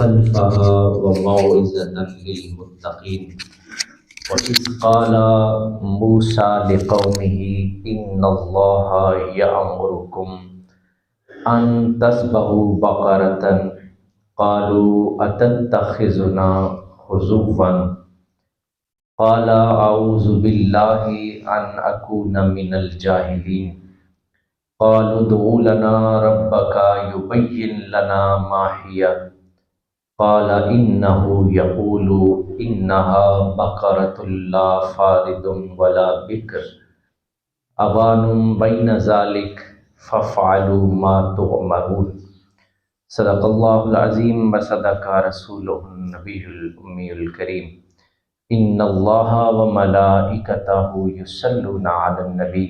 خلفها وموعظة للمتقين وإذ قال موسى لقومه إن الله يأمركم أن تذبحوا بقرة قالوا أتتخذنا هزوا قال أعوذ بالله أن أكون من الجاهلين قالوا ادع لنا ربك يبين لنا ما هي قال إنه يقول إنها بقرة لا فارض ولا بكر أوان بين ذلك فافعلوا ما تؤمرون صدق اللہ العظیم وصدق رسولہ النبی الأمی الکریم ان اللہ وملائکتہ یصلون علی النبی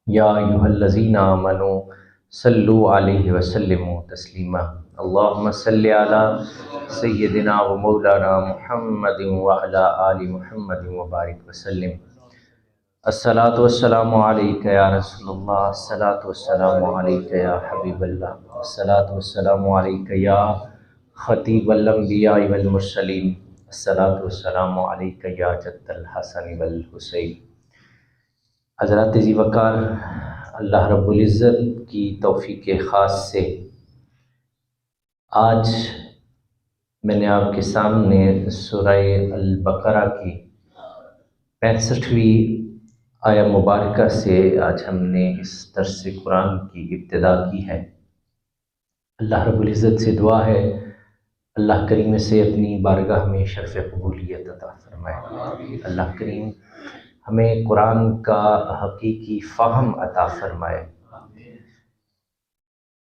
یا ایھا الذین آمنوا صلوا علیہ وسلموا تسلیما اللہم صل علی سیدنا و مولانا محمد وعلی آل محمد وبارک وسلم الصلاۃ والسلام علیک یا رسول اللہ الصلاۃ والسلام علیک یا حبیب اللہ الصلاۃ والسلام علیک یا خطیب الانبیاء والمرسلین الصلاۃ والسلام علیک یا جد الحسن والحسین۔ حضرات ذی وقار، اللہ رب العزت کی توفیق خاص سے آج میں نے آپ کے سامنے سورہ البقرہ کی 65ویں آیہ مبارکہ سے آج ہم نے اس درس قرآن کی ابتدا کی ہے۔ اللہ رب العزت سے دعا ہے اللہ کریم سے اپنی بارگاہ میں شرف قبولیت عطا فرمائے۔ اللہ کریم ہمیں قرآن کا حقیقی فہم عطا فرمائے۔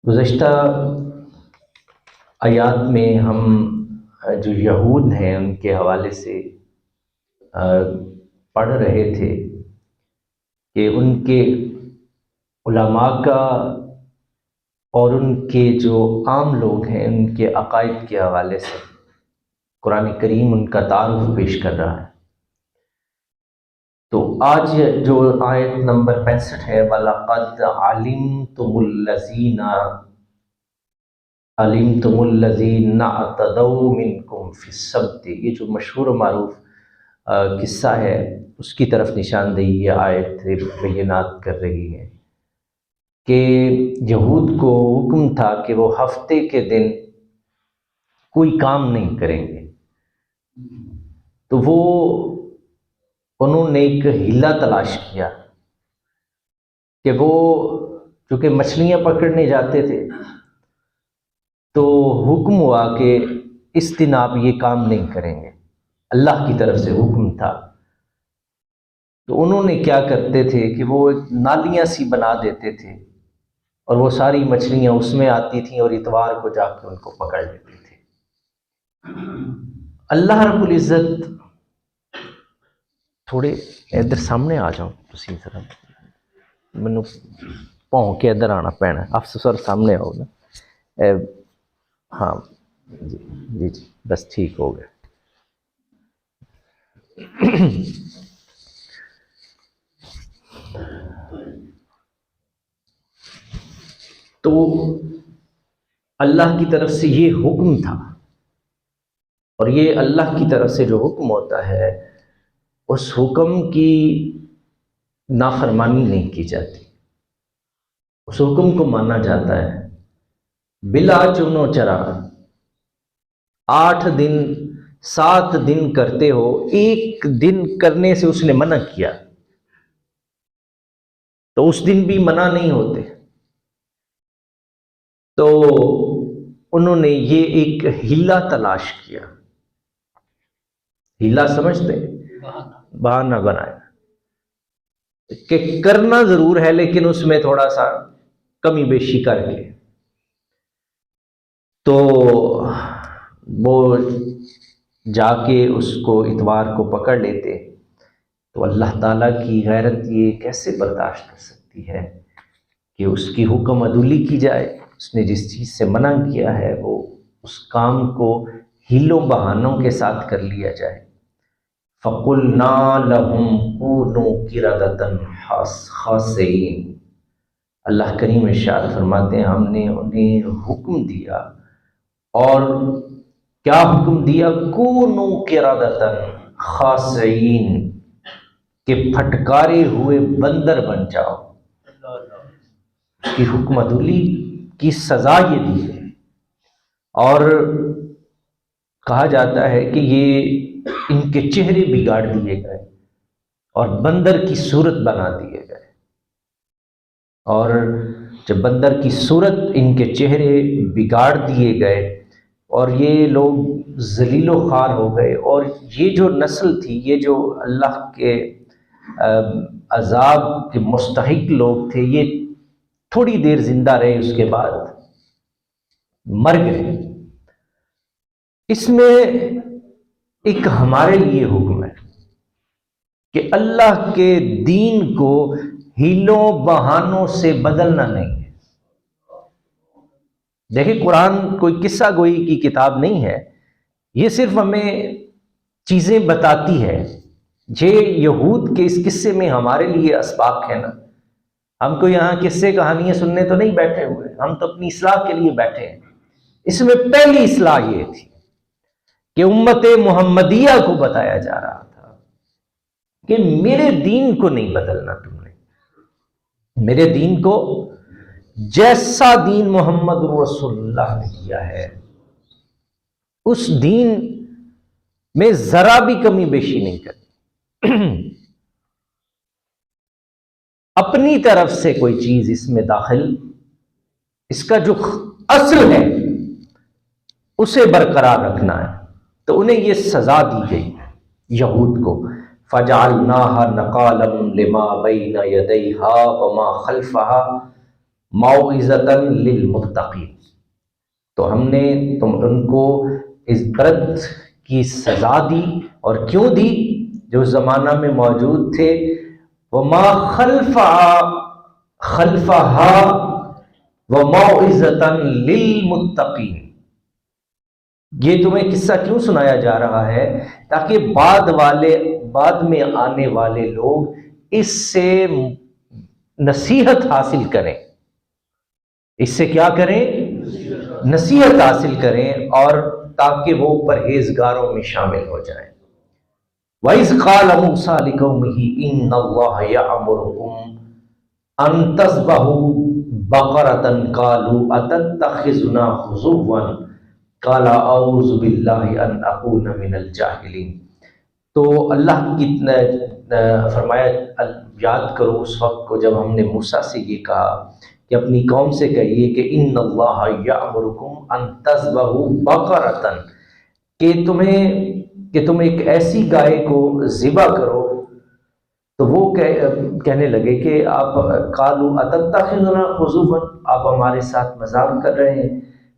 گزشتہ آیات میں ہم جو یہود ہیں ان کے حوالے سے پڑھ رہے تھے کہ ان کے علماء کا اور ان کے جو عام لوگ ہیں ان کے عقائد کے حوالے سے قرآن کریم ان کا تعارف پیش کر رہا ہے۔ تو آج جو آیت نمبر 65 ہے وَلَقَدْ عَلِمْتُمُ الَّذِينَ اعْتَدَوْا مِنْكُمْ فِي السَّبْتِ، یہ جو مشہور و معروف قصہ ہے اس کی طرف نشاندہی یہ آیت بینات کر رہی ہے کہ یہود کو حکم تھا کہ وہ ہفتے کے دن کوئی کام نہیں کریں گے، تو انہوں نے ایک ہیلا تلاش کیا کہ وہ چونکہ مچھلیاں پکڑنے جاتے تھے تو حکم ہوا کہ اس دن آپ یہ کام نہیں کریں گے، اللہ کی طرف سے حکم تھا۔ تو انہوں نے کیا کرتے تھے کہ وہ ایک نالیاں سی بنا دیتے تھے اور وہ ساری مچھلیاں اس میں آتی تھیں اور اتوار کو جا کے ان کو پکڑ لیتے تھے۔ اللہ رب العزت تھوڑے ادھر سامنے آ جاؤ تسی ذرا، مینوں پاؤں کے ادھر آنا پینا، افسر سامنے آؤ نا، ہاں جی جی جی بس ٹھیک ہو گیا۔ تو اللہ کی طرف سے یہ حکم تھا، اور یہ اللہ کی طرف سے جو حکم ہوتا ہے اس حکم کی نافرمانی نہیں کی جاتی، اس حکم کو مانا جاتا ہے بلا چون و چرا۔ 8 دن 7 دن کرتے ہو، ایک دن کرنے سے اس نے منع کیا تو اس دن بھی منع نہیں ہوتے۔ تو انہوں نے یہ ایک ہیلا تلاش کیا، ہیلا سمجھتے بہانہ بنایا کہ کرنا ضرور ہے لیکن اس میں تھوڑا سا کمی بیشی کر کے، تو وہ جا کے اس کو اتوار کو پکڑ لیتے۔ تو اللہ تعالیٰ کی غیرت یہ کیسے برداشت کر سکتی ہے کہ اس کی حکم عدولی کی جائے، اس نے جس چیز سے منع کیا ہے وہ اس کام کو ہیلوں بہانوں کے ساتھ کر لیا جائے۔ فَقُلْنَا لَهُمْ كُونُوا قِرَدَةً خَاسِئِينَ، اللہ کریم ارشاد فرماتے ہیں ہم نے انہیں حکم دیا اور کیا حکم دیا؟ کونوا قردۃ خاسئین، کہ پھٹکارے ہوئے بندر بن جاؤ۔ کی حکم عدولی کی سزا یہ دی ہے، اور کہا جاتا ہے کہ یہ ان کے چہرے بگاڑ دیے گئے اور بندر کی صورت بنا دیے گئے، اور جب بندر کی صورت ان کے چہرے بگاڑ دیے گئے اور یہ لوگ ذلیل و خوار ہو گئے، اور یہ جو نسل تھی، یہ جو اللہ کے عذاب کے مستحق لوگ تھے، یہ تھوڑی دیر زندہ رہے، اس کے بعد مر گئے۔ اس میں ایک ہمارے لیے حکم ہے کہ اللہ کے دین کو ہیلوں بہانوں سے بدلنا نہیں ہے۔ دیکھیں، قرآن کوئی قصہ گوئی کی کتاب نہیں ہے، یہ صرف ہمیں چیزیں بتاتی ہے۔ یہ یہود کے اس قصے میں ہمارے لیے اسباق ہے نا، ہم کو یہاں قصے کہانیاں سننے تو نہیں بیٹھے ہوئے، ہم تو اپنی اصلاح کے لیے بیٹھے ہیں۔ اس میں پہلی اصلاح یہ تھی کہ امت محمدیہ کو بتایا جا رہا تھا کہ میرے دین کو نہیں بدلنا تم نے، میرے دین کو جیسا دین محمد رسول اللہ نے کیا ہے اس دین میں ذرا بھی کمی بیشی نہیں کرنی۔ اپنی طرف سے کوئی چیز اس میں داخل، اس کا جو اصل ہے اسے برقرار رکھنا ہے، تو انہیں یہ سزا دی گئی یہود کو، فَجَعَلْنَاهَا نَقَالًا لِمَا بَيْنَ يَدَيْهَا وَمَا خَلْفَهَا مَوْعِظَةً لِلْمُتَّقِينَ۔ تو ہم نے ان کو عبرت کی سزا دی، اور کیوں دی؟ جو زمانہ میں موجود تھے، وَمَا خَلْفَهَا وَمَوْعِظَةً لِلْمُتَّقِينَ۔ یہ تمہیں قصہ کیوں سنایا جا رہا ہے؟ تاکہ بعد میں آنے والے لوگ اس سے نصیحت حاصل کریں، اس سے کیا کریں؟ نصیحت حاصل کریں، اور تاکہ وہ پرہیزگاروں میں شامل ہو جائیں۔ وَإِذْ قَالَ مُوسَىٰ لِقَوْمِهِ إِنَّ اللَّهَ يَأْمُرُكُمْ أَن تَذْبَحُوا بَقَرَةً قَالُوا أَتَتَّخِذُنَا هُزُوًا قَالَ أَعُوذُ بِاللَّهِ أَنْ أَكُونَ مِنَ الْجَاهِلِينَ۔ تو اللہ کی فرمایا، یاد کرو اس وقت کو جب ہم نے موسیٰ سے یہ کہا کہ اپنی قوم سے کہیے کہ ان اللہ یأمرکم ان تذبحوا بقرۃ، کہ تم ایک ایسی گائے کو ذبح کرو۔ تو وہ کہنے لگے کہ آپ قالوا اتتخذنا ہزوا، آپ ہمارے ساتھ مذاق کر رہے ہیں۔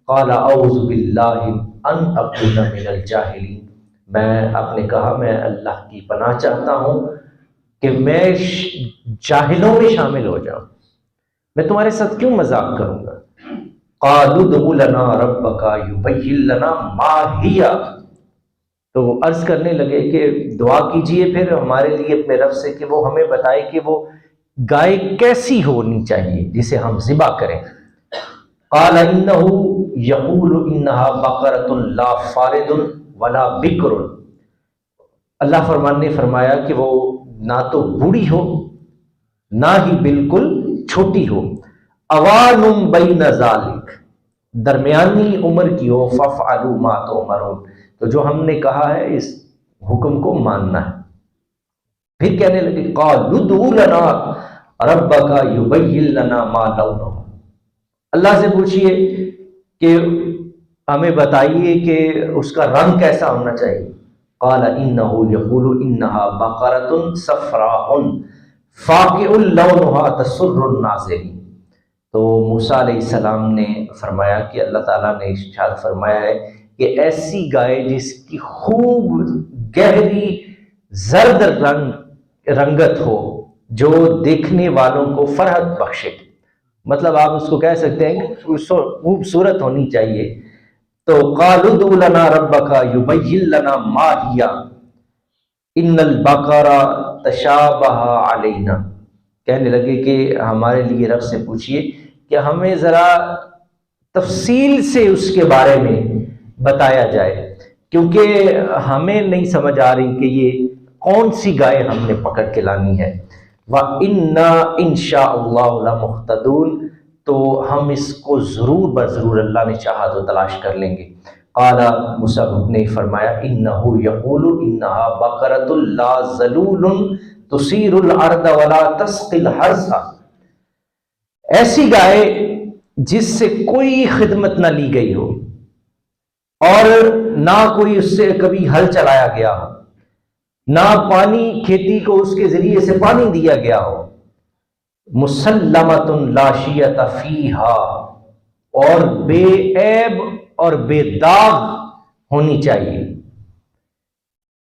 قال اعوذ باللہ ان اکون من الجاہلین، آپ نے کہا میں اللہ کی پناہ چاہتا ہوں کہ میں جاہلوں میں شامل ہو جاؤں، میں تمہارے ساتھ کیوں مذاق کروں گا۔ قالوا ادع لنا ربک یبین لنا ما ہی، تو وہ عرض کرنے لگے کہ دعا کیجئے پھر ہمارے لیے اپنے رب سے کہ وہ ہمیں بتائے کہ وہ گائے کیسی ہونی چاہیے جسے ہم ذبح کریں۔ قال انہ یقول انہا بقرۃ لا فارض ولا بکر، اللہ فرمان نے فرمایا کہ وہ نہ تو بوڑھی ہو نہ ہی بالکل چھوٹی ہو، اوان بین ذالک، درمیانی عمر کی ہو، فافعلوا ما تؤمرون، تو جو ہم نے کہا ہے اس حکم کو ماننا ہے۔ پھر کہنے لگے قالوا ادع لنا ربک یبین لنا ما لونہ، اللہ سے پوچھئے کہ ہمیں بتائیے کہ اس کا رنگ کیسا ہونا چاہیے۔ قال انہ یقول انہا بقرۃ صفراء فاقع لونہا تسر الناظرین۔ تو موسیٰ علیہ السلام نے فرمایا کہ اللہ تعالیٰ نے ارشاد فرمایا ہے کہ ایسی گائے جس کی خوب گہری زرد رنگت ہو، جو دیکھنے والوں کو فرحت بخشے، مطلب آپ اس کو کہہ سکتے ہیں کہ خوبصورت ہونی چاہیے۔ تو قالوا ادع لنا ربک یبین لنا ما ہی ان البقر تشابہ علینا، کہنے لگے کہ ہمارے لیے رب سے پوچھئے کہ ہمیں ذرا تفصیل سے اس کے بارے میں بتایا جائے، کیونکہ ہمیں نہیں سمجھ آ رہی کہ یہ کون سی گائے ہم نے پکڑ کے لانی ہے۔ وَإِنَّا إِن شَاءَ اللَّهُ لَمُهْتَدُونَ، تو ہم اس کو ضرور بضرور اللہ نے چاہا تو تلاش کر لیں گے۔ قال مصعب نے فرمایا انه یقول انها بقرۃ لا ذلول تثیر الارض ولا تسقی الحرث، ایسی گائے جس سے کوئی خدمت نہ لی گئی ہو اور نہ کوئی اس سے کبھی ہل چلایا گیا ہو، نہ پانی کھیتی کو اس کے ذریعے سے پانی دیا گیا ہو، مسلمۃ لا شیۃ فیہا، اور بے عیب اور بے داغ ہونی چاہیے۔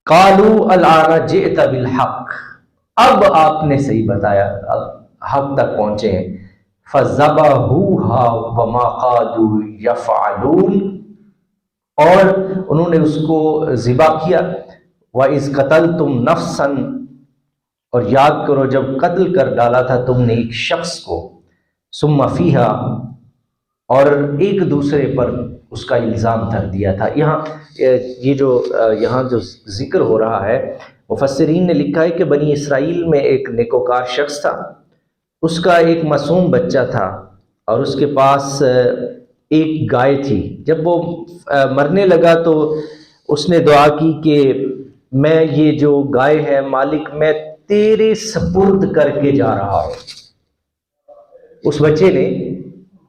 قالوا الآن جئت بالحق، اب آپ نے صحیح بتایا، اب حق تک پہنچے ہیں۔ فذبحوها وما قادوا يفعلون، اور انہوں نے اس کو ذبح کیا۔ وَإِذْ قَتَلْتُمْ نَفْسًا، اور یاد کرو جب قتل کر ڈالا تھا تم نے ایک شخص کو، ثم فیہا، اور ایک دوسرے پر اس کا الزام دھر دیا تھا۔ یہاں جو ذکر ہو رہا ہے، مفسرین نے لکھا ہے کہ بنی اسرائیل میں ایک نیکوکار شخص تھا، اس کا ایک معصوم بچہ تھا اور اس کے پاس ایک گائے تھی۔ جب وہ مرنے لگا تو اس نے دعا کی کہ میں یہ جو گائے ہے مالک میں تیرے سپرد کر کے جا رہا ہوں۔ اس بچے نے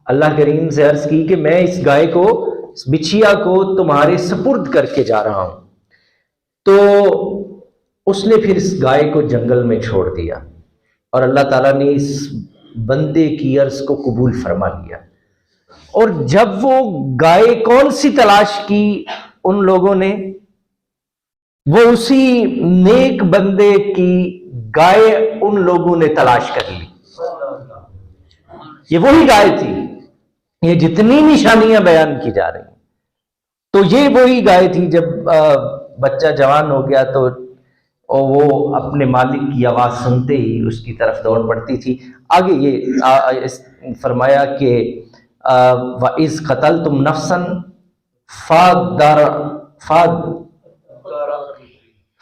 اللہ کریم سے عرض کی کہ میں اس گائے کو، اس بچھیا کو تمہارے سپرد کر کے جا رہا ہوں۔ تو اس نے پھر اس گائے کو جنگل میں چھوڑ دیا اور اللہ تعالیٰ نے اس بندے کی عرض کو قبول فرما لیا۔ اور جب وہ گائے کون سی تلاش کی ان لوگوں نے، وہ اسی نیک بندے کی گائے ان لوگوں نے تلاش کر لی۔ یہ وہی گائے تھی، یہ جتنی نشانیاں بیان کی جا رہی ہیں تو یہ وہی گائے تھی۔ جب بچہ جوان ہو گیا تو وہ اپنے مالک کی آواز سنتے ہی اس کی طرف دوڑ پڑتی تھی۔ آگے یہ فرمایا کہ وَإِذْ قَتَلْتُمْ نَفْسًا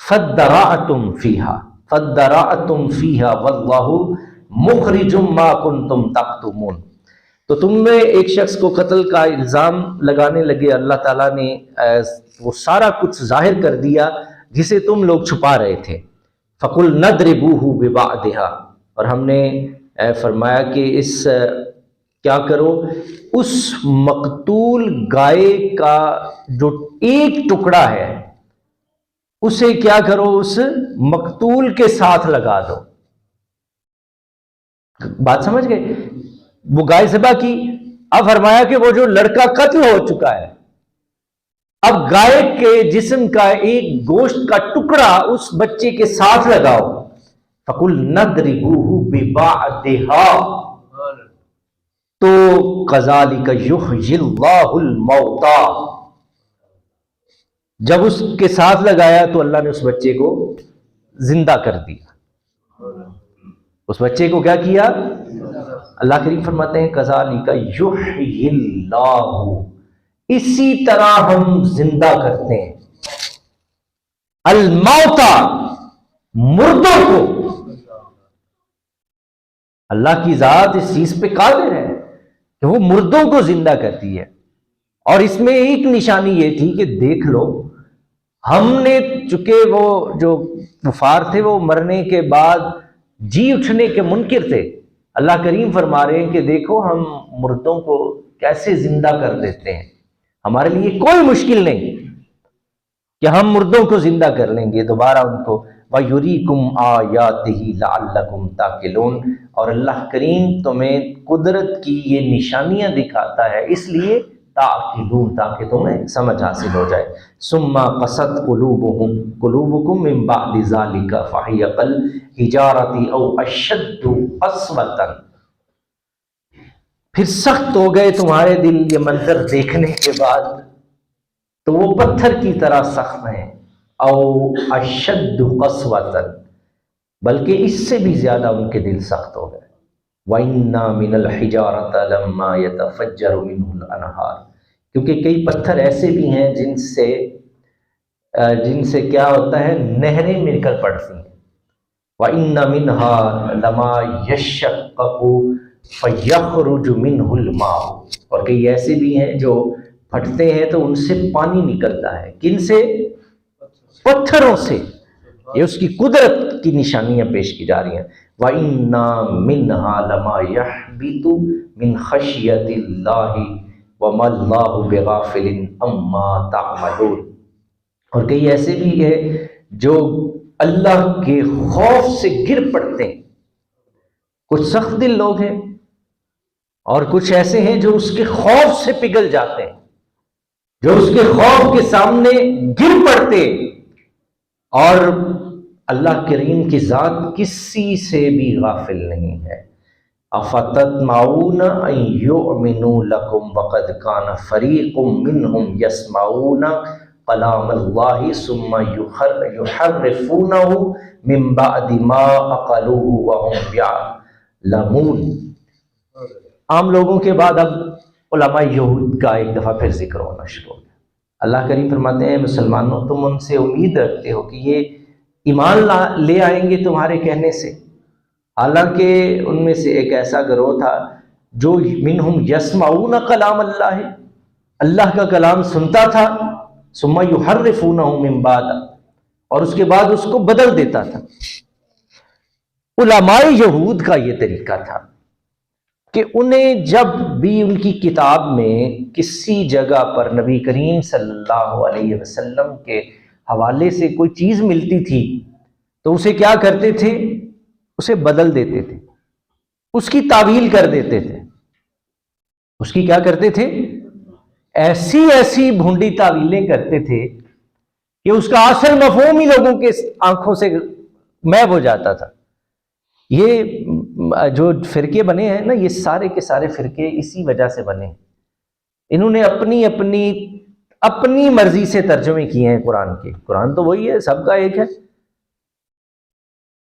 فَادَّرَأْتُمْ فِيهَا وَاللَّهُ مُخْرِجٌ مَا كُنْتُمْ تَكْتُمُونَ، تو تم نے ایک شخص کو قتل کا الزام لگانے لگے، اللہ تعالیٰ نے وہ سارا کچھ ظاہر کر دیا جسے تم لوگ چھپا رہے تھے۔ فَقُلْنَا اضْرِبُوهُ بِبَعْضِهَا، اور ہم نے فرمایا کہ کیا کرو، اس مقتول گائے کا جو ایک ٹکڑا ہے اسے کیا کرو، اس مقتول کے ساتھ لگا دو۔ بات سمجھ گئے؟ وہ گائے ذبح کی، اب فرمایا کہ وہ جو لڑکا قتل ہو چکا ہے، اب گائے کے جسم کا ایک گوشت کا ٹکڑا اس بچے کے ساتھ لگاؤ۔ فَقُلْنَا اضْرِبُوهُ بِبَعْضِهَا، تو كَذَلِكَ يُحْيِي اللَّهُ الْمَوْتَىٰ، جب اس کے ساتھ لگایا تو اللہ نے اس بچے کو زندہ کر دیا۔ اس بچے کو کیا کیا؟ اللہ کریم فرماتے ہیں كَذَلِكَ يُحْيِي اللَّهُ، اسی طرح ہم زندہ کرتے ہیں الموتى، مردوں کو۔ اللہ کی ذات اس چیز پہ قادر ہے کہ وہ مردوں کو زندہ کرتی ہے۔ اور اس میں ایک نشانی یہ تھی کہ دیکھ لو، ہم نے چونکہ وہ جو کفار تھے وہ مرنے کے بعد جی اٹھنے کے منکر تھے، اللہ کریم فرما رہے ہیں کہ دیکھو ہم مردوں کو کیسے زندہ کر دیتے ہیں، ہمارے لیے کوئی مشکل نہیں کہ ہم مردوں کو زندہ کر لیں گے دوبارہ ان کو۔ وَيُرِيكُمْ آيَاتِهِ لَعَلَّكُمْ تَعْقِلُونَ، اور اللہ کریم تمہیں قدرت کی یہ نشانیاں دکھاتا ہے اس لیے تعقلون، تاکہ تمہیں سمجھ حاصل ہو جائے۔ ثُمَّ قَسَتْ قُلُوبُكُم مِّن بَعْدِ ذَلِكَ فَهِيَ كَالْحِجَارَةِ أَوْ أَشَدُّ قَسْوَةً، پھر سخت ہو گئے تمہارے دل یہ منظر دیکھنے کے بعد، تو وہ پتھر کی طرح سخت ہیں، او اشد قسوۃ، بلکہ اس سے بھی زیادہ ان کے دل سخت ہو گئے۔ وَإِنَّا مِنَ الْحِجَارَةِ لَمَّا يَتَفَجَّرُ مِنْهُ الْأَنْهَارُ، کیونکہ کئی پتھر ایسے بھی ہیں جن سے کیا ہوتا ہے، نہریں مل کر پڑتی ہیں۔ وَإِنَّ مِنْهَا لَمَا يَشَّقَّقُ فَيَخْرُجُ مِنْهُ الْمَاءُ، اور کئی ایسے بھی ہیں جو پھٹتے ہیں تو ان سے پانی نکلتا ہے۔ کن سے؟ پتھروں سے۔ یہ اس کی قدرت کی نشانیاں پیش کی جا رہی ہیں۔ وَإِنَّ مِنْهَا لَمَا يَحْبِطُ مِنْ خَشْيَةِ اللَّهِ وَمَا اللَّهُ بِغَافِلٍ عَمَّا تَعْمَلُونَ، اور کئی ایسے بھی ہیں جو اللہ کے خوف سے گر پڑتے ہیں۔ کچھ سخت دل لوگ ہیں اور کچھ ایسے ہیں جو اس کے خوف سے پگھل جاتے ہیں، جو اس کے خوف کے سامنے گر پڑتے، اور اللہ کریم کی ذات کسی سے بھی غافل نہیں ہے۔ أَفَتَطْمَعُونَ أَن يُؤْمِنُوا لَكُمْ وَقَدْ كَانَ فَرِيقٌ مِّنْهُمْ يَسْمَعُونَ كَلَامَ اللَّهِ ثُمَّ يُحَرِّفُونَهُ مِن بَعْدِ مَا عَقَلُوهُ وَهُمْ يَعْلَمُونَ۔ عام لوگوں کے بعد اب علماء یہود کا ایک دفعہ پھر ذکر ہونا شروع ہو گیا۔ اللہ کریم فرماتے ہیں مسلمانوں تم ان سے امید رکھتے ہو کہ یہ ایمان لے آئیں گے تمہارے کہنے سے، حالانکہ ان میں سے ایک ایسا گروہ تھا جو منہم یسمعون کلام اللہ، اللہ کا کلام سنتا تھا، ثم یحرفونہ من بعد، اور اس کے بعد اس کو بدل دیتا تھا۔ علماء یہود کا یہ طریقہ تھا کہ انہیں جب بھی ان کی کتاب میں کسی جگہ پر نبی کریم صلی اللہ علیہ وسلم کے حوالے سے کوئی چیز ملتی تھی تو اسے کیا کرتے تھے؟ اسے بدل دیتے تھے، اس کی تعویل کر دیتے تھے۔ اس کی کیا کرتے تھے؟ ایسی ایسی بھونڈی تعویلیں کرتے تھے کہ اس کا اصل مفہوم ہی لوگوں کے آنکھوں سے محو ہو جاتا تھا۔ یہ جو فرقے بنے ہیں نا، یہ سارے کے سارے فرقے اسی وجہ سے بنے ہیں۔ انہوں نے اپنی مرضی سے ترجمے کیے ہیں قرآن کے۔ قرآن تو وہی ہے، سب کا ایک ہے۔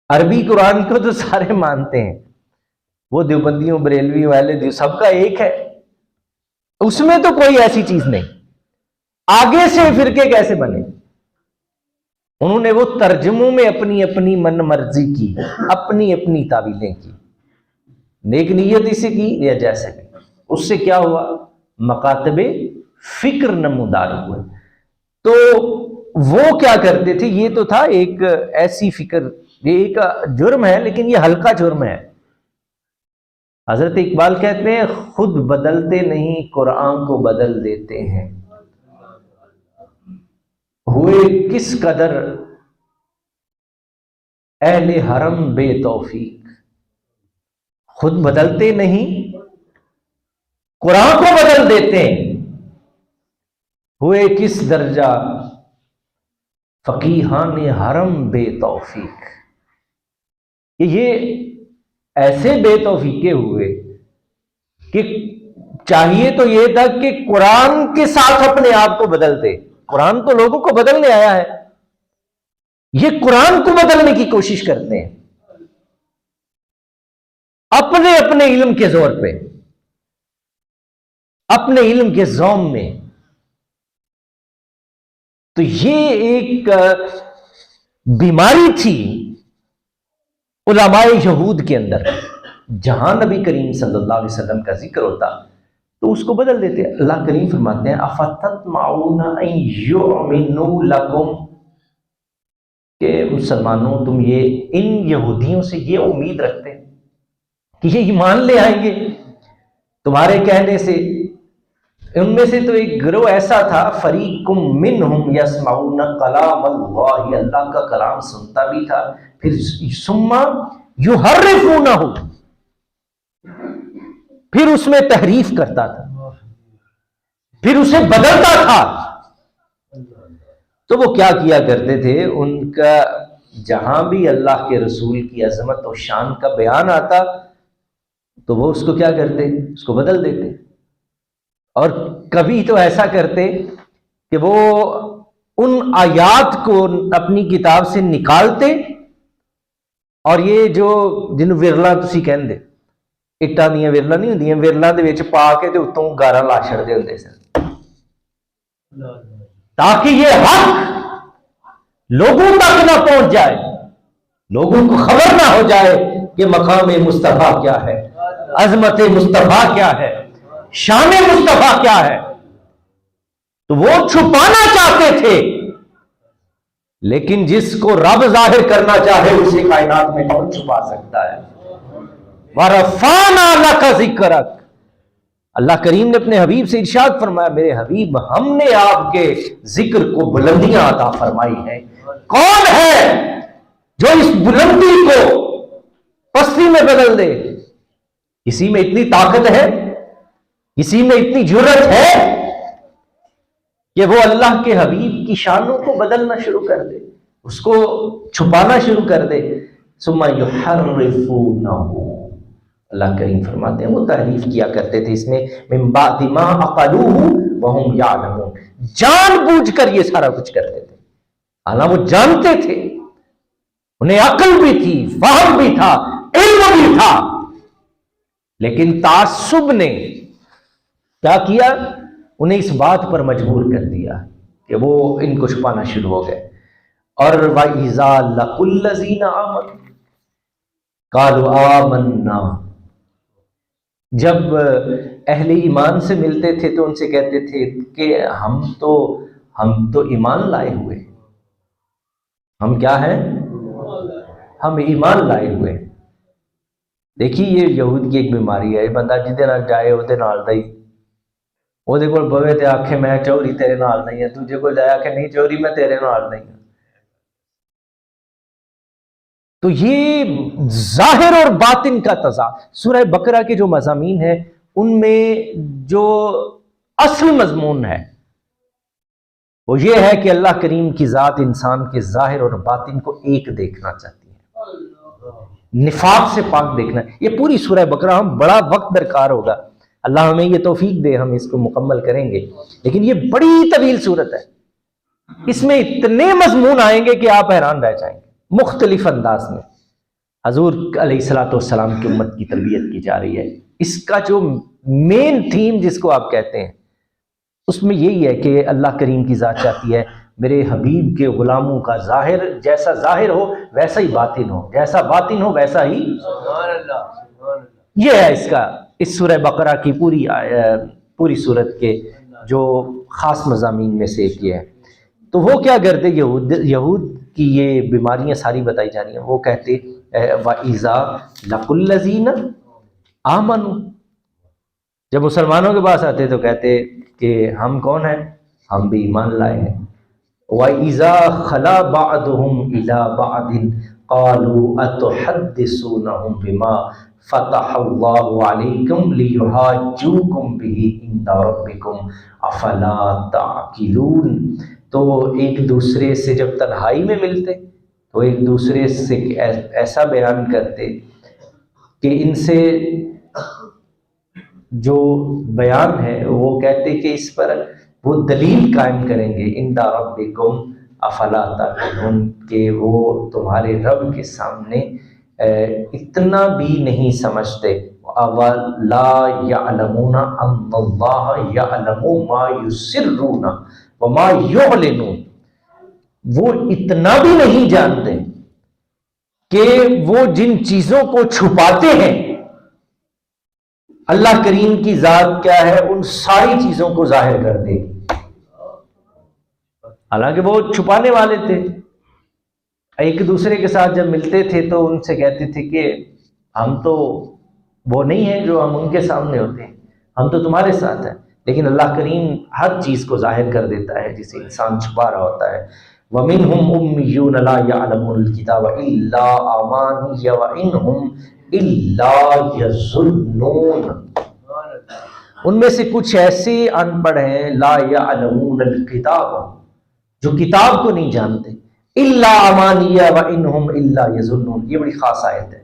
عربی قرآن کو تو سارے مانتے ہیں، وہ دیوبندیوں بریلویوں والے سب کا ایک ہے، اس میں تو کوئی ایسی چیز نہیں۔ آگے سے فرقے کیسے بنے؟ انہوں نے وہ ترجموں میں اپنی من مرضی کی، اپنی تعویلیں کی، نیک نیت سے کی یا جیسے بھی، اس سے کیا ہوا؟ مکاتب فکر نمودار ہوئے۔ تو وہ کیا کرتے تھے؟ یہ تو تھا ایک ایسی فکر، یہ ایک جرم ہے لیکن یہ ہلکا جرم ہے۔ حضرت اقبال کہتے ہیں خود بدلتے نہیں قرآن کو بدل دیتے ہیں، ہوئے کس قدر اہل حرم بے توفیق۔ خود بدلتے نہیں قرآن کو بدل دیتے ہیں، ہوئے کس درجہ فقیہان حرم بے توفیق۔ یہ ایسے بے توفیقے ہوئے کہ چاہیے تو یہ تھا کہ قرآن کے ساتھ اپنے آپ کو بدلتے۔ قرآن تو لوگوں کو بدلنے آیا ہے، یہ قرآن کو بدلنے کی کوشش کرتے ہیں اپنے علم کے زور پہ، اپنے علم کے زوم میں۔ تو یہ ایک بیماری تھی علماء یہود کے اندر۔ جہاں نبی کریم صلی اللہ علیہ وسلم کا ذکر ہوتا تو اس کو بدل دیتے۔ اللہ کریم فرماتے ہیں افتطمعون ان یؤمنوا لکم، کہ مسلمانوں تم یہ ان یہودیوں سے یہ امید رکھتے ہیں کہ یہ ایمان لے آئیں گے تمہارے کہنے سے۔ ان میں سے تو ایک گروہ ایسا تھا، فریق منہم یسمعون کلام اللہ، اللہ کا کلام سنتا بھی تھا، پھر ثم یحرفونہ، پھر اس میں تحریف کرتا تھا، پھر اسے بدلتا تھا۔ تو وہ کیا کیا کرتے تھے؟ ان کا جہاں بھی اللہ کے رسول کی عظمت و شان کا بیان آتا تو وہ اس کو کیا کرتے؟ اس کو بدل دیتے۔ اور کبھی تو ایسا کرتے کہ وہ ان آیات کو اپنی کتاب سے نکالتے، اور یہ جو جنوں ورلا تسی کہندے، اٹاں دیاں ورلا نہیں ہوندیاں، ورلا دے وچ پا کے تے اتوں گارا لا چھڑدے ہوندے سن، تاکہ یہ حق لوگوں تک نہ پہنچ جائے، لوگوں کو خبر نہ ہو جائے کہ مقام مصطفیٰ کیا ہے، عظمت مصطفیٰ کیا ہے، شان مصطفیٰ کیا ہے۔ تو وہ چھپانا چاہتے تھے، لیکن جس کو رب ظاہر کرنا چاہے اسے کائنات میں کون چھپا سکتا ہے؟ وَرَفَعْنَا لَكَ ذِكْرَكَ، اللہ کریم نے اپنے حبیب سے ارشاد فرمایا، میرے حبیب ہم نے آپ کے ذکر کو بلندیاں عطا فرمائی ہیں۔ کون ہے جو اس بلندی کو پستی میں بدل دے؟ کسی میں اتنی طاقت ہے، کسی میں اتنی جرأت ہے کہ وہ اللہ کے حبیب کی شانوں کو بدلنا شروع کر دے، اس کو چھپانا شروع کر دے؟ ثم یحرفونہ، اللہ کریم فرماتے ہیں وہ تحریف کیا کرتے تھے اس میں، من بعد ما عقلوہ وہم یعلمون، جان بوجھ کر یہ سارا کچھ کرتے تھے، حالانکہ وہ جانتے تھے، انہیں عقل بھی تھی، فہم بھی تھا، علم بھی تھا، لیکن تعصب نے کیا کیا؟ انہیں اس بات پر مجبور کر دیا کہ وہ ان کو چھپانا شروع ہو گئے۔ اور وَإِذَا لَقُوا الَّذِينَ آمَنُوا قَالُوا آمَنَّا، جب اہل ایمان سے ملتے تھے تو ان سے کہتے تھے کہ ہم تو ایمان لائے ہوئے، ہم کیا ہیں؟ ہم ایمان لائے ہوئے۔ دیکھیے یہ یہود کی ایک بیماری ہے، بندہ جدے نال جائے وہ نال دئی، وہ کول بوے تے آکھے میں چوری تیرے نال نہیں ہے، دوجے کو جایا کہ نہیں چوری میں تیرے نال نہیں ہے۔ تو یہ ظاہر اور باطن کا تضاد، سورہ بقرہ کے جو مضامین ہیں ان میں جو اصل مضمون ہے وہ یہ ہے کہ اللہ کریم کی ذات انسان کے ظاہر اور باطن کو ایک دیکھنا چاہتی ہے، نفاق سے پاک دیکھنا ہے۔ یہ پوری سورہ بقرہ ہم بڑا وقت درکار ہوگا، اللہ ہمیں یہ توفیق دے ہم اس کو مکمل کریں گے، لیکن یہ بڑی طویل صورت ہے، اس میں اتنے مضمون آئیں گے کہ آپ حیران رہ جائیں گے۔ مختلف انداز میں حضور علیہ الصلوۃ والسلام کی امت کی تربیت کی جا رہی ہے۔ اس کا جو مین تھیم جس کو آپ کہتے ہیں اس میں یہی ہے کہ اللہ کریم کی ذات چاہتی ہے میرے حبیب کے غلاموں کا ظاہر جیسا ظاہر ہو ویسا ہی باطن ہو، جیسا باطن ہو ویسا ہی۔ یہ ہے اس کا، اس سورہ بقرہ کی پوری صورت کے جو خاص مضامین میں سے ایک یہ ہے۔ تو وہ کیا کرتے، یہود کی یہ بیماریاں ساری بتائی جا رہی ہیں، وہ کہتے وَإِذَا لَقُوا الَّذِينَ آمَنُوا، جب مسلمانوں کے پاس آتے تو کہتے کہ ہم کون ہیں؟ ہم بھی ایمان لائے ہیں۔ وَإِذَا خَلَا بَعْضُهُمْ إِلَىٰ بَعْضٍ قَالُوا أَتُحَدِّثُونَهُم بِمَا فَتَحَ اللَّهُ عَلَيْكُمْ لِيُحَاجُّوكُم بِهِ عِندَ رَبِّكُمْ أَفَلَا تَعْقِلُونَ۔ تو ایک دوسرے سے جب تنہائی میں ملتے تو ایک دوسرے سے ایسا بیان کرتے کہ ان سے جو بیان ہے وہ کہتے کہ اس پر وہ دلیل قائم کریں گے، عند ربکم افلا تعقلون، کہ وہ تمہارے رب کے سامنے اتنا بھی نہیں سمجھتے۔ وَلَا يَعْلَمُونَ أَنَّ اللَّهَ يَعْلَمُ مَا يُسِرُّونَ وَمَا يُعْلِنُونَ، وہ اتنا بھی نہیں جانتے کہ وہ جن چیزوں کو چھپاتے ہیں اللہ کریم کی ذات کیا ہے ان ساری چیزوں کو ظاہر کر دے گی، حالانکہ وہ چھپانے والے تھے۔ ایک دوسرے کے ساتھ جب ملتے تھے تو ان سے کہتے تھے کہ ہم تو وہ نہیں ہیں جو ہم ان کے سامنے ہوتے ہیں، ہم تو تمہارے ساتھ ہیں، لیکن اللہ کریم ہر چیز کو ظاہر کر دیتا ہے جسے انسان چھپا رہا ہوتا ہے۔ وَمِنْهُمْ أُمِّيُّونَ لَا يَعْلَمُونَ الْكِتَابَ إِلَّا أَمَانِيَّ وَإِنْهُمْ إِلَّا يَظُنُّونَ، ان میں سے کچھ ایسے ان پڑھ ہیں لا يعلمون الکتاب، جو کتاب کو نہیں جانتے، الا امانیہ وانہم الا یظنون، یہ بڑی خاص آیت ہے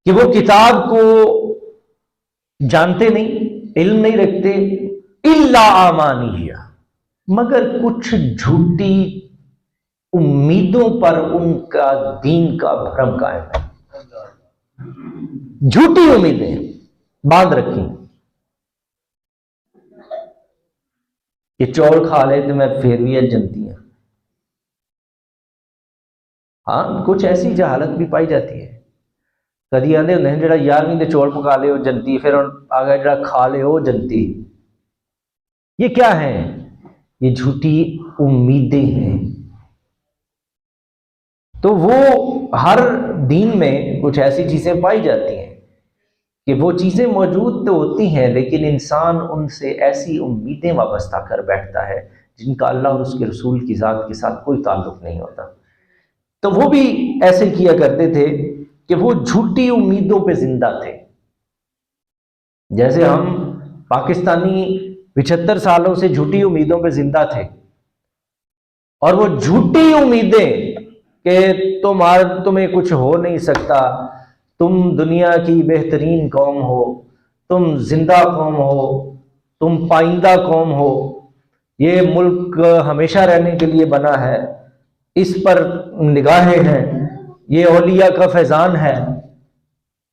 کہ وہ کتاب کو جانتے نہیں، علم نہیں رکھتے، الا امانیہ، مگر کچھ جھوٹی امیدوں پر ان کا دین کا بھرم قائم ہے، جھوٹی امیدیں باندھ رکھی۔ کہ چوڑ کھا لے تو میں پھر بھی جنتی ہیں. ہاں کچھ ایسی جہالت بھی پائی جاتی ہے. کدی آدھے ہوندے ہیں جڑا 11ویں دے چوڑ پکا لے وہ جنتی, پھر آگے جڑا کھا لے وہ جنتی. یہ کیا ہے؟ یہ جھوٹی امیدیں ہیں. تو وہ ہر دین میں کچھ ایسی چیزیں پائی جاتی ہیں کہ وہ چیزیں موجود تو ہوتی ہیں لیکن انسان ان سے ایسی امیدیں وابستہ کر بیٹھتا ہے جن کا اللہ اور اس کے رسول کی ذات کے ساتھ کوئی تعلق نہیں ہوتا. تو وہ بھی ایسے کیا کرتے تھے کہ وہ جھوٹی امیدوں پہ زندہ تھے. جیسے ہم پاکستانی 75 سالوں سے جھوٹی امیدوں پہ زندہ تھے, اور وہ جھوٹی امیدیں کہ تمہیں کچھ ہو نہیں سکتا, تم دنیا کی بہترین قوم ہو, تم زندہ قوم ہو, تم پائندہ قوم ہو, یہ ملک ہمیشہ رہنے کے لیے بنا ہے, اس پر نگاہیں ہیں, یہ اولیاء کا فیضان ہے.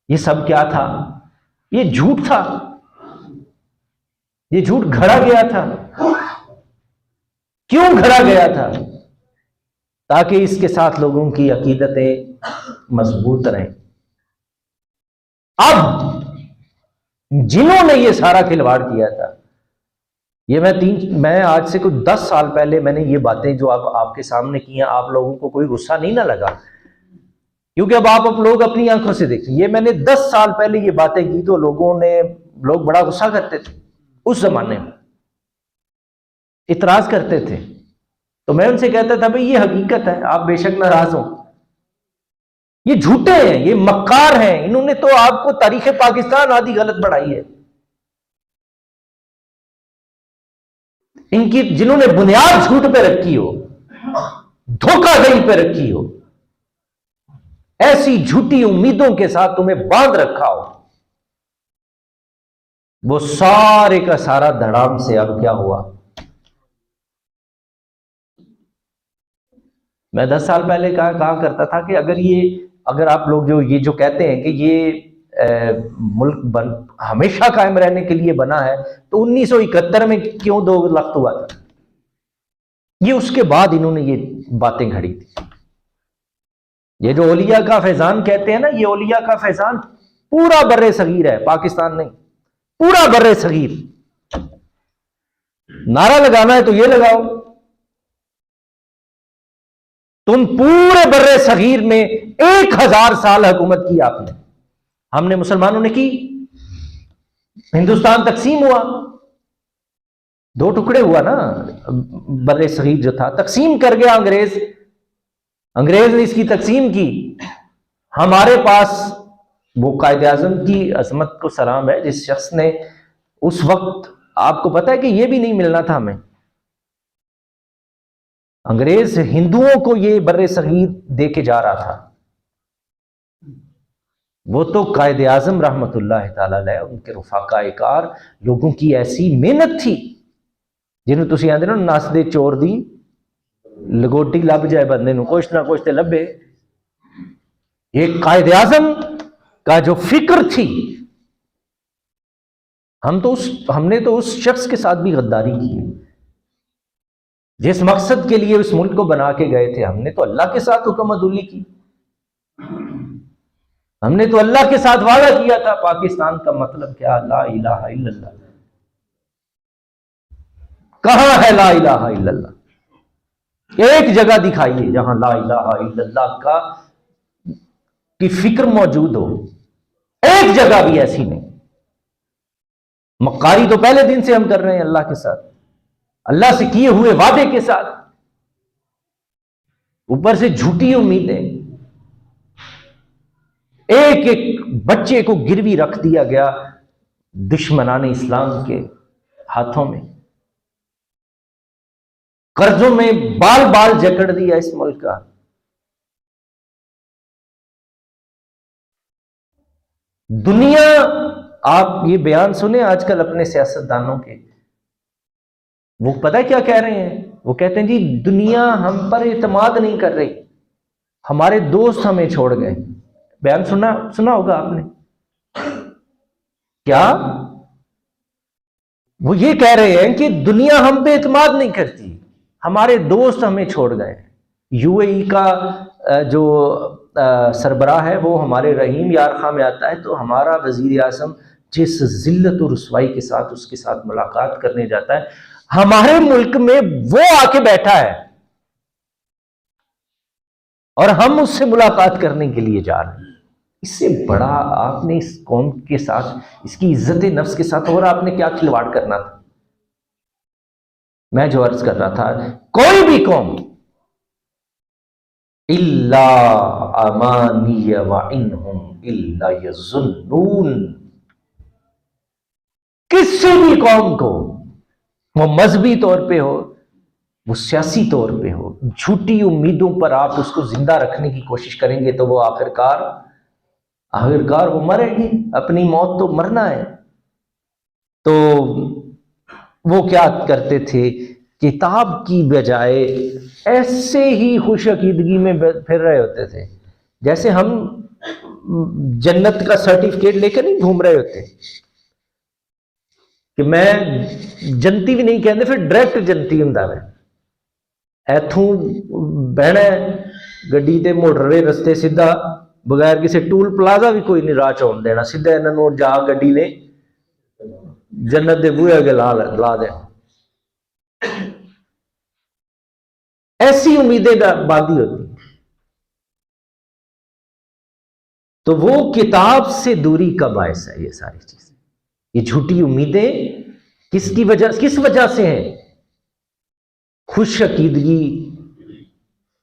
یہ سب کیا تھا؟ یہ جھوٹ تھا. یہ جھوٹ گھڑا گیا تھا. کیوں گھڑا گیا تھا؟ تاکہ اس کے ساتھ لوگوں کی عقیدتیں مضبوط رہیں. اب جنہوں نے یہ سارا کھلواڑ کیا تھا, یہ میں آج سے کچھ 10 سال پہلے میں نے یہ باتیں جو آپ کے سامنے کی ہیں, آپ لوگوں کو کوئی غصہ نہیں نہ لگا کیونکہ اب آپ لوگ اپنی آنکھوں سے دیکھیں. یہ میں نے 10 سال پہلے یہ باتیں کی تو لوگ بڑا غصہ کرتے تھے. اس زمانے میں اعتراض کرتے تھے, تو میں ان سے کہتا تھا بھئی یہ حقیقت ہے, آپ بے شک ناراض ہوں. یہ جھوٹے ہیں, یہ مکار ہیں, انہوں نے تو آپ کو تاریخ پاکستان آدھی غلط پڑھائی ہے. ان کی جنہوں نے بنیاد جھوٹ پہ رکھی ہو, دھوکہ دہی پہ رکھی ہو, ایسی جھوٹی امیدوں کے ساتھ تمہیں باندھ رکھا ہو, وہ سارے کا سارا دھڑام سے اب کیا ہوا. میں 10 سال پہلے کہا کرتا تھا کہ اگر آپ لوگ یہ جو کہتے ہیں کہ یہ ملک ہمیشہ قائم رہنے کے لیے بنا ہے, تو 1971 میں کیوں 2 لخت ہوا تھا؟ یہ اس کے بعد انہوں نے یہ باتیں گھڑی تھی. یہ جو اولیاء کا فیضان کہتے ہیں نا, یہ اولیاء کا فیضان پورا بر صغیر ہے, پاکستان نہیں, پورا بر صغیر. نعرہ لگانا ہے تو یہ لگاؤ. تم پورے بر صغیر میں 1000 سال حکومت کی آپ نے, ہم نے مسلمانوں نے کی. ہندوستان تقسیم ہوا, 2 ٹکڑے ہوا نا, بر صغیر جو تھا تقسیم کر گیا انگریز نے اس کی تقسیم کی. ہمارے پاس وہ قائد اعظم کی عظمت کو سلام ہے جس شخص نے اس وقت, آپ کو پتا ہے کہ یہ بھی نہیں ملنا تھا ہمیں, انگریز ہندوؤں کو یہ بر صغیر دے کے جا رہا تھا. وہ تو قائد اعظم رحمت اللہ تعالی علیہ, ان کے رفقاء کار لوگوں کی ایسی محنت تھی جنہوں تسی آندے نا نس دے چور دی لگوٹی لب جائے بندے نو, کچھ نہ کچھ تے لبے. یہ قائد اعظم کا جو فکر تھی, ہم نے تو اس شخص کے ساتھ بھی غداری کی ہے جس مقصد کے لیے اس ملک کو بنا کے گئے تھے. ہم نے تو اللہ کے ساتھ حکم عدولی کی, ہم نے تو اللہ کے ساتھ وعدہ کیا تھا. پاکستان کا مطلب کیا؟ لا الہ الا اللہ. کہاں ہے لا الہ الا اللہ؟ ایک جگہ دکھائیے جہاں لا الہ الا اللہ کی فکر موجود ہو. ایک جگہ بھی ایسی نہیں. مکاری تو پہلے دن سے ہم کر رہے ہیں اللہ کے ساتھ, اللہ سے کیے ہوئے وعدے کے ساتھ, اوپر سے جھوٹی امیدیں. ایک ایک بچے کو گروی رکھ دیا گیا دشمنان اسلام کے ہاتھوں میں, قرضوں میں بال بال جکڑ دیا اس ملک کا. دنیا, آپ یہ بیان سنیں آج کل اپنے سیاستدانوں کے, وہ پتہ کیا کہہ رہے ہیں؟ وہ کہتے ہیں جی دنیا ہم پر اعتماد نہیں کر رہی, ہمارے دوست ہمیں چھوڑ گئے. بیان سنا ہوگا آپ نے. کیا وہ یہ کہہ رہے ہیں کہ دنیا ہم پہ اعتماد نہیں کرتی، ہمارے دوست ہمیں چھوڑ گئے ہیں۔ یو اے ای کا جو سربراہ ہے وہ ہمارے رحیم یار خاں میں آتا ہے، تو ہمارا وزیر اعظم جس ذلت و رسوائی کے ساتھ اس کے ساتھ ملاقات کرنے جاتا ہے، ہمارے ملک میں وہ آ کے بیٹھا ہے اور ہم اس سے ملاقات کرنے کے لیے جا رہے ہیں۔ اس سے بڑا آپ نے اس قوم کے ساتھ، اس کی عزت نفس کے ساتھ اور آپ نے کیا کھلواڑ کرنا تھا؟ میں جو عرض کر رہا تھا، کوئی بھی قوم الا امانی وانہم الا یظنون، کسی بھی قوم کو، وہ مذہبی طور پہ ہو، وہ سیاسی طور پہ ہو، جھوٹی امیدوں پر آپ اس کو زندہ رکھنے کی کوشش کریں گے تو وہ آخرکار وہ مرے گی، اپنی موت تو مرنا ہے۔ تو وہ کیا کرتے تھے؟ کتاب کی بجائے ایسے ہی خوش عقیدگی میں پھر رہے ہوتے تھے، جیسے ہم جنت کا سرٹیفکیٹ لے کر نہیں گھوم رہے ہوتے کہ میں جنتی بھی نہیں کہتے، پھر ڈائریکٹ جنتی ہوں میں ایتھوں بہنا گڈی تے موڑ رہے رستے سیدھا، بغیر کسی ٹول پلازا بھی کوئی نہیں راہ چون دینا، سیدھا انہوں نے جا گڈی نے جنت دے بوئے اگے لا دینا۔ ایسی امیدیں باندھی ہوتی، تو وہ کتاب سے دوری کا باعث ہے۔ یہ ساری چیزیں، یہ جھوٹی امیدیں کس وجہ سے ہیں؟ خوش عقیدگی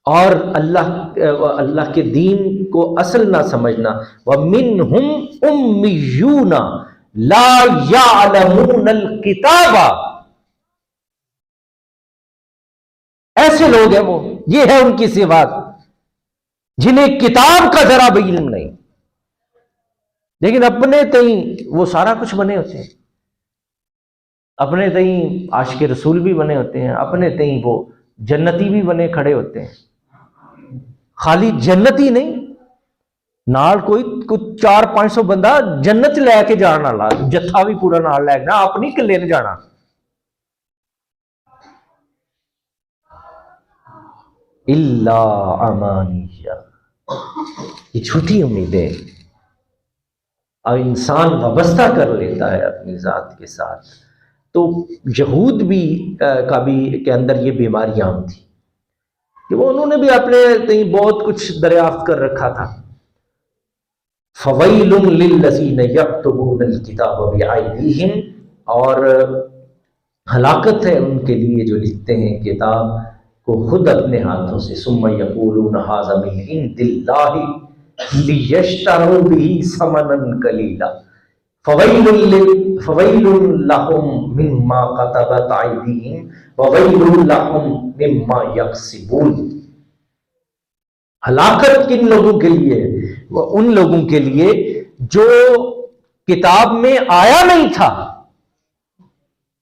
اور اللہ کے دین کو اصل نہ سمجھنا۔ وَمِنْهُمْ أُمِّيُّونَ لَا يَعْلَمُونَ الْكِتَابَ، ایسے لوگ ہیں، وہ یہ ہے ان کی صفات، جنہیں کتاب کا ذرا بھی علم نہیں، لیکن اپنے تئیں وہ سارا کچھ بنے ہوتے ہیں، اپنے تئیں عاشق رسول بھی بنے ہوتے ہیں، اپنے تئیں وہ جنتی بھی بنے کھڑے ہوتے ہیں۔ خالی جنتی نہیں، نال کوئی 400-500 بندہ جنت لے کے جانا، جتھا بھی پورا نال لے کے، اپنی کلے نے جانا۔ الا امانیہ، یہ جھوٹی امیدیں اور انسان وابستہ کر لیتا ہے اپنی ذات کے ساتھ۔ تو یہود بھی کے اندر یہ بیماریاں تھیں کہ وہ انہوں نے بھی اپنے تئیں بہت کچھ دریافت کر رکھا تھا۔ فَوَيْلٌ لِّلَّذِينَ يَكْتُبُونَ الْكِتَابَ بِأَيْدِيهِمْ، اور ہلاکت ہے ان کے لیے جو لکھتے ہیں کتاب کو خود اپنے ہاتھوں سے، ثُمَّ يَقُولُونَ هَٰذَا مِنْ عِندِ اللَّهِ لِيَشْتَرُوا بِهِ ثَمَنًا قَلِيلًا فَوَيْلٌ لَّهُم مِّمَّا كَتَبَتْ أَيْدِيهِمْ وَوَيْلٌ لَّهُم مِّمَّا يَكْسِبُونَ۔ ہلاکت کن لوگوں کے لیے؟ وہ ان لوگوں کے لیے جو کتاب میں آیا نہیں تھا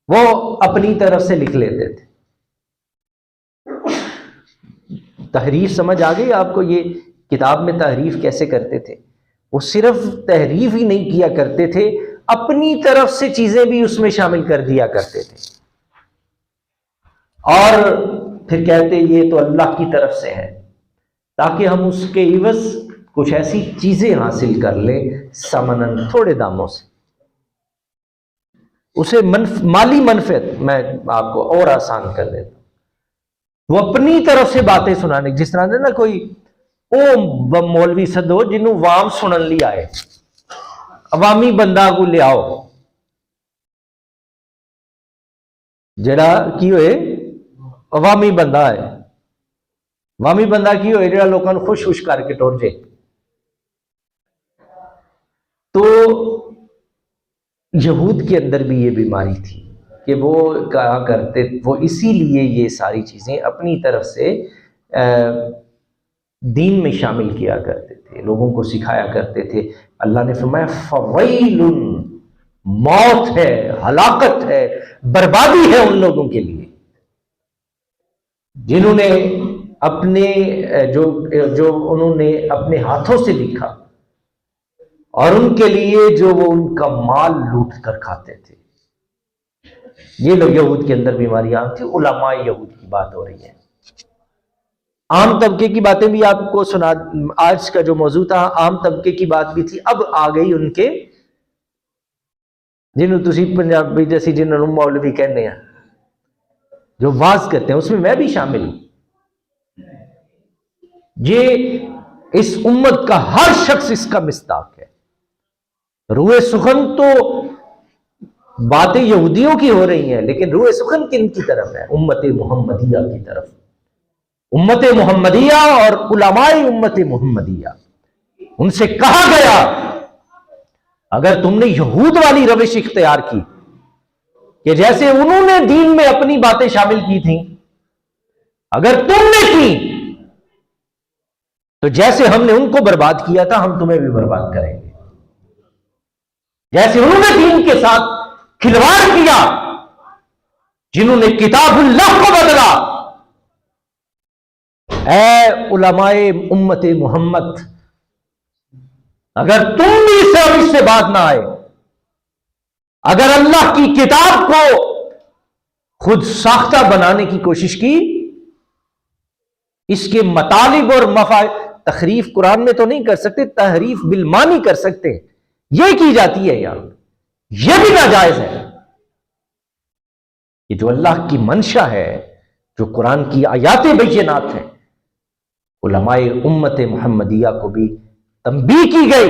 وہ اپنی طرف سے لکھ لیتے تھے۔ تحریف سمجھ آ گئی آپ کو؟ یہ کتاب میں تحریف کیسے کرتے تھے؟ وہ صرف تحریف ہی نہیں کیا کرتے تھے، اپنی طرف سے چیزیں بھی اس میں شامل کر دیا کرتے تھے، اور پھر کہتے یہ تو اللہ کی طرف سے ہے، تاکہ ہم اس کے عوض کچھ ایسی چیزیں حاصل کر لیں ثمناً، تھوڑے داموں سے، اسے مالی منفعت میں آپ کو اور آسان کر دیتا ہوں۔ وہ اپنی طرف سے باتیں سنانے، جس طرح نا کوئی او مولوی سدو جنوں وام سنن لی آئے، عوامی بندہ کو لے آؤ جڑا کی ہوئے عوامی بندہ ہے، عوامی بندہ کی ہوئے جڑا لوگوں کو خوش کر کے ٹور جائے۔ تو یہود کے اندر بھی یہ بیماری تھی کہ وہ کہا کرتے، وہ اسی لیے یہ ساری چیزیں اپنی طرف سے دین میں شامل کیا کرتے تھے، لوگوں کو سکھایا کرتے تھے۔ اللہ نے فرمایا فویل، موت ہے، ہلاکت ہے، بربادی ہے ان لوگوں کے لیے جنہوں نے اپنے جو انہوں نے اپنے ہاتھوں سے لکھا، اور ان کے لیے جو وہ ان کا مال لوٹ کر کھاتے تھے۔ یہ لوگ یہود کے اندر بیماری عام تھی، علماء یہود کی بات ہو رہی ہے۔ عام طبقے کی باتیں بھی آپ کو سنا، آج کا جو موضوع تھا عام طبقے کی بات بھی تھی، اب آ گئی ان کے جنہوں تسی پنجابی جیسی جنہوں مولوی کہنے ہیں جو واز کرتے ہیں، اس میں میں بھی شامل ہوں۔ یہ اس امت کا ہر شخص اس کا مصداق ہے۔ روح سخن تو باتیں یہودیوں کی ہو رہی ہیں، لیکن روح سخن کن کی طرف ہے؟ امت محمدیہ کی طرف۔ امت محمدیہ اور علماء امت محمدیہ، ان سے کہا گیا اگر تم نے یہود والی روش اختیار کی کہ جیسے انہوں نے دین میں اپنی باتیں شامل کی تھیں، اگر تم نے کی تو جیسے ہم نے ان کو برباد کیا تھا ہم تمہیں بھی برباد کریں گے۔ جیسے انہوں نے دین کے ساتھ کھلواڑ کیا، جنہوں نے کتاب اللہ کو بدلا، اے علماء امت محمد اگر تم بھی اس سے بات نہ آئے، اگر اللہ کی کتاب کو خود ساختہ بنانے کی کوشش کی، اس کے مطالب اور تحریف قرآن میں تو نہیں کر سکتے، تحریف بالمانی کر سکتے، یہ کی جاتی ہے یار، یہ بھی ناجائز ہے۔ یہ جو اللہ کی منشا ہے، جو قرآن کی آیات بینات ہیں، علماء امت محمدیہ کو بھی تنبیہ کی گئی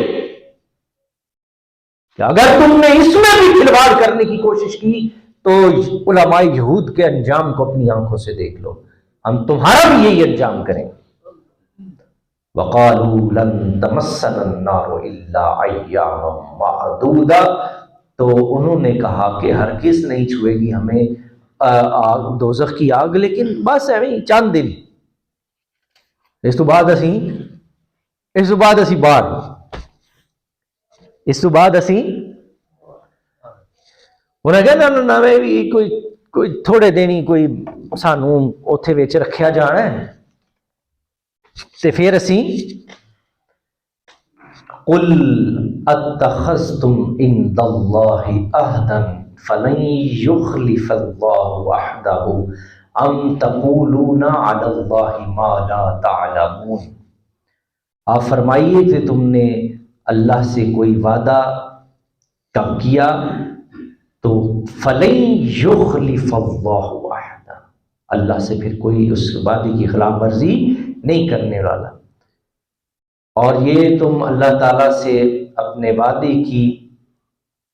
کہ اگر تم نے اس میں بھی کھلواڑ کرنے کی کوشش کی تو علماء یہود کے انجام کو اپنی آنکھوں سے دیکھ لو، ہم تمہارا بھی یہی انجام کریں گے۔ وَقَالُوا لَن تَمَسَّنَا النَّارُ إِلَّا أَيَّامًا مَعْدُودَةً، تو انہوں نے کہا کہ ہرگز نہیں چھوئے گی ہمیں آگ، دوزخ کی آگ، لیکن بس ایویں چند دن، اس تو بعد اسی باہر، اس تو بعد اسی انہیں کہنا نہ بھی کوئی تھوڑے دن ہی کوئی سانوں اوتھے وچ رکھیا جانا ہے تے پھر اسی قل اتخذتم عند اللہ عہدا فلن یخلف اللہ عہدہ ام تقولون علی اللہ ما لا تعلمون، آپ فرمائیے کہ تم نے اللہ سے کوئی وعدہ کب کیا تو فلن یخلف اللہ عہدہ، اللہ سے پھر کوئی اس وعدے کی خلاف ورزی نہیں کرنے والا، اور یہ تم اللہ تعالیٰ سے اپنے وعدے کی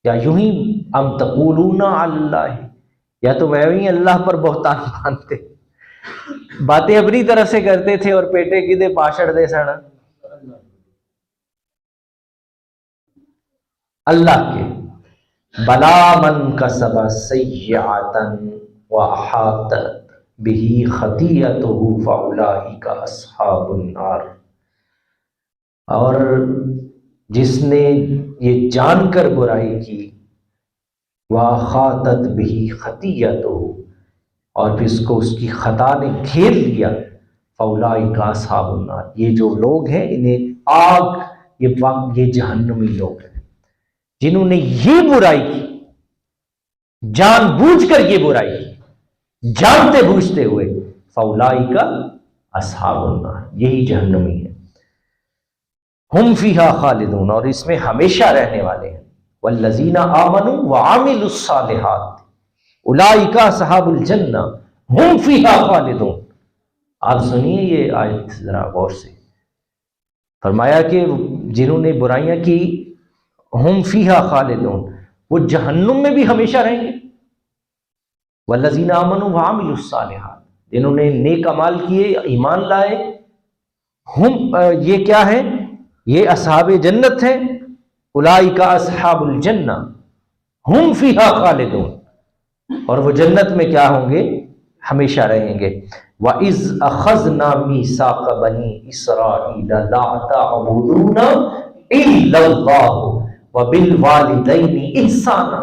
یا یوں ہی ام تقولون علی اللہ، یا تم ایویں اللہ پر بہتان باندھتے، باتیں اپنی طرف سے کرتے تھے اور پیٹے کی دے پاشڑ دے سن اللہ کے۔ بلا من کسب سیئۃ واحاطت بہ خطیئتہ فاولئک اصحاب النار، اور جس نے یہ جان کر برائی کی، واحاطت بہ خطیئتہ، اور پھر اس کو اس کی خطا نے گھیر لیا، فاولئک اصحاب النار، یہ جو لوگ ہیں انہیں آگ، یہ جہنمی لوگ ہیں جنہوں نے یہ برائی کی، جان بوجھ کر یہ برائی کی، جانتے بوجھتے ہوئے، فاولئک اصحاب النار، یہی جہنمی ہے، ہم فیہا خالدون، اور اس میں ہمیشہ رہنے والے ہیں، والذین آمنوا وعملوا الصالحات اولئک اصحاب الجنہ ہم فیہا خالدون۔ آپ سنیے یہ آیت ذرا غور سے، فرمایا کہ جنہوں نے برائیاں کی ہم فیہا خالدون، وہ جہنم میں بھی ہمیشہ رہیں گے، والذین آمنوا وعملوا الصالحات، جنہوں نے نیک اعمال کیے، ایمان لائے، یہ کیا ہے؟ یہ اصحاب جنت ہیں، اولئک اصحاب الجنہ ہم فیہا خالدون، اور وہ جنت میں کیا ہوں گے؟ ہمیشہ رہیں گے۔ وَإِذْ أَخَذْنَا مِيثَاقَ بَنِي إِسْرَائِيلَ لَا تَعْبُدُونَ إِلَّا اللَّهَ وَبِالْوَالِدَيْنِ إِحْسَانًا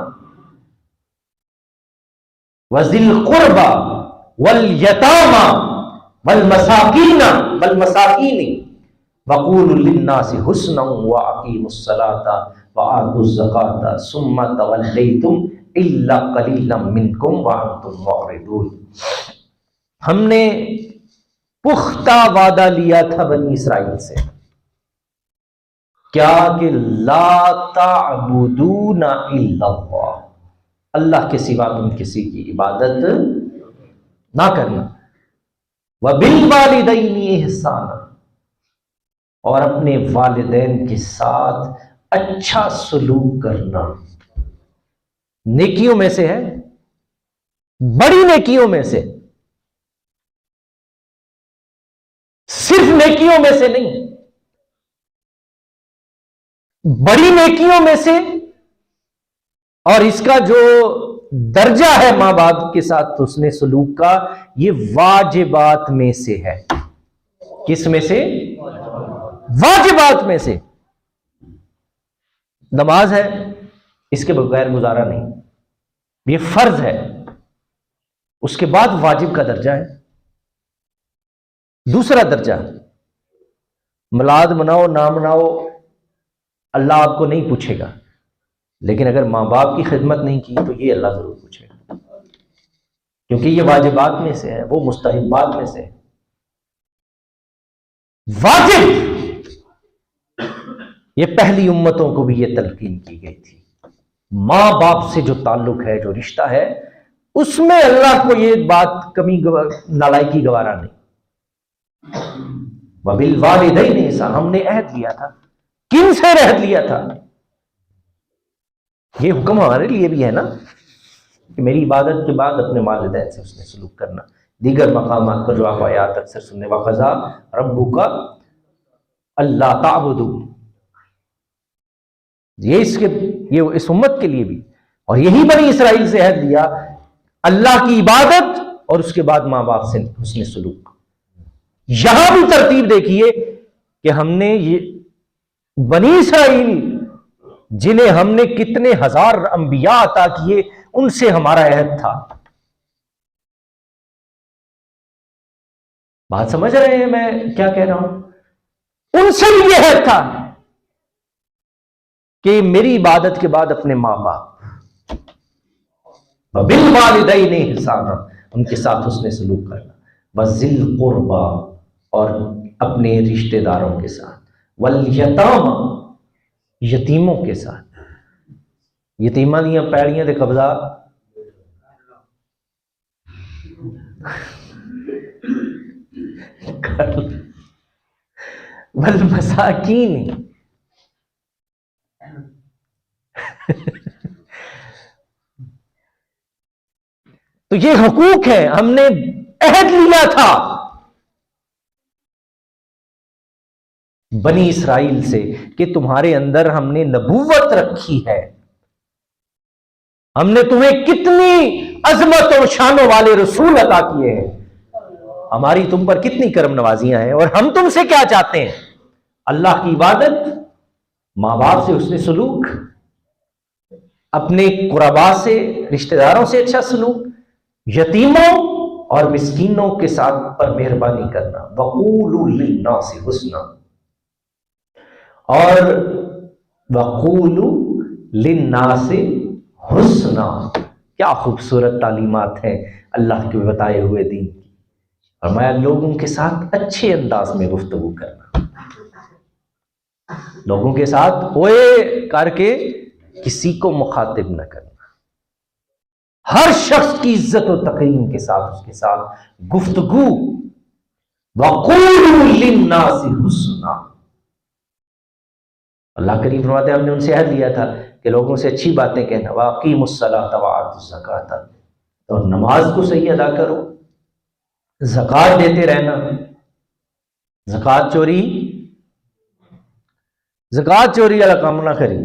وَذِي الْقُرْبَى وَالْيَتَامَى وَالْمَسَاكِينِ وَقُولُوا لِلنَّاسِ حُسْنًا وَأَقِيمُوا الصَّلَاةَ وَآتُوا الزَّكَاةَ ثُمَّ تَوَلَّيْتُمْ الا قلیلا منکم وانتم معرضون. ہم نے پختہ وعدہ لیا تھا بنی اسرائیل سے، کیا کہ لا تعبدون الا اللہ، اللہ کے سوا تم کسی کی عبادت نہ کرنا، وبالوالدین احسانا، اور اپنے والدین کے ساتھ اچھا سلوک کرنا. نیکیوں میں سے ہے، بڑی نیکیوں میں سے، صرف نیکیوں میں سے نہیں، بڑی نیکیوں میں سے. اور اس کا جو درجہ ہے ماں باپ کے ساتھ حسن سلوک کا، یہ واجبات میں سے ہے. کس میں سے؟ واجبات میں سے. نماز ہے، اس کے بغیر گزارا نہیں، یہ فرض ہے. اس کے بعد واجب کا درجہ ہے. دوسرا درجہ، میلاد مناؤ نہ مناؤ اللہ آپ کو نہیں پوچھے گا، لیکن اگر ماں باپ کی خدمت نہیں کی تو یہ اللہ ضرور پوچھے گا، کیونکہ یہ واجبات میں سے ہے، وہ مستحبات میں سے ہے. واجب، یہ پہلی امتوں کو بھی یہ تلقین کی گئی تھی. ماں باپ سے جو تعلق ہے، جو رشتہ ہے، اس میں اللہ کو یہ بات کمی نالائکی گوارا نہیں. وبالوالدین احسانا، ہم نے عہد لیا تھا. کن سے عہد لیا تھا؟ یہ حکم ہمارے لیے بھی ہے نا کہ میری عبادت کے بعد اپنے والدین سے اس نے سلوک کرنا. دیگر مقامات پر جو آپ آیات اکثر سننے، وَقَضَىٰ رَبُّكَ أَلَّا تَعْبُدُوا، یہ اس امت کے لیے بھی، اور یہی بنی اسرائیل سے عہد لیا، اللہ کی عبادت اور اس کے بعد ماں باپ سے حسن سلوک. یہاں بھی ترتیب دیکھیے کہ ہم نے یہ بنی اسرائیل جنہیں ہم نے کتنے ہزار انبیاء عطا کیے، ان سے ہمارا عہد تھا. بات سمجھ رہے ہیں میں کیا کہہ رہا ہوں؟ ان سے بھی یہ عہد تھا کہ میری عبادت کے بعد اپنے ماں باپ، وبالوالدین احسانا، ان کے ساتھ حسن سلوک کرنا، وذی القربی، اور اپنے رشتہ داروں کے ساتھ، والیتامی، یتیموں کے ساتھ. یتیماں دیاں پیڑیاں دے قبضہ والمساکین، تو یہ حقوق ہے. ہم نے عہد لیا تھا بنی اسرائیل سے کہ تمہارے اندر ہم نے نبوت رکھی ہے، ہم نے تمہیں کتنی عظمت و شانوں والے رسول عطا کیے ہیں، ہماری تم پر کتنی کرم نوازیاں ہیں، اور ہم تم سے کیا چاہتے ہیں؟ اللہ کی عبادت، ماں باپ سے حسن سلوک، اپنے قربا سے، رشتہ داروں سے اچھا سلوک، یتیموں اور مسکینوں کے ساتھ پر مہربانی کرنا. وَقُولُوا لِلنَّاسِ حُسْنًا، اور وَقُولُوا لِلنَّاسِ حُسْنًا. کیا خوبصورت تعلیمات ہیں اللہ کے بتائے ہوئے دین کی. فرمایا لوگوں کے ساتھ اچھے انداز میں گفتگو کرنا، لوگوں کے ساتھ اوے کر کے کسی کو مخاطب نہ کرنا، ہر شخص کی عزت و تکریم کے ساتھ اس کے ساتھ گفتگو. وَقُولُوا لِلنَّاسِ حُسْنًا، اللہ کریم فرماتے ہیں ہم نے ان سے عہد لیا تھا کہ لوگوں سے اچھی باتیں کہنا. وَأَقِیمُوا الصَّلَاةَ وَآتُوا الزَّکَاةَ، اور نماز کو صحیح ادا کرو، زکوٰۃ دیتے رہنا. زکوٰۃ چوری والا کام نہ کری.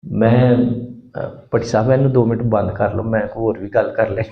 میں پٹی صاحب 2 منٹ بند کر لو، میں کوئی اور بھی گل کر لیں.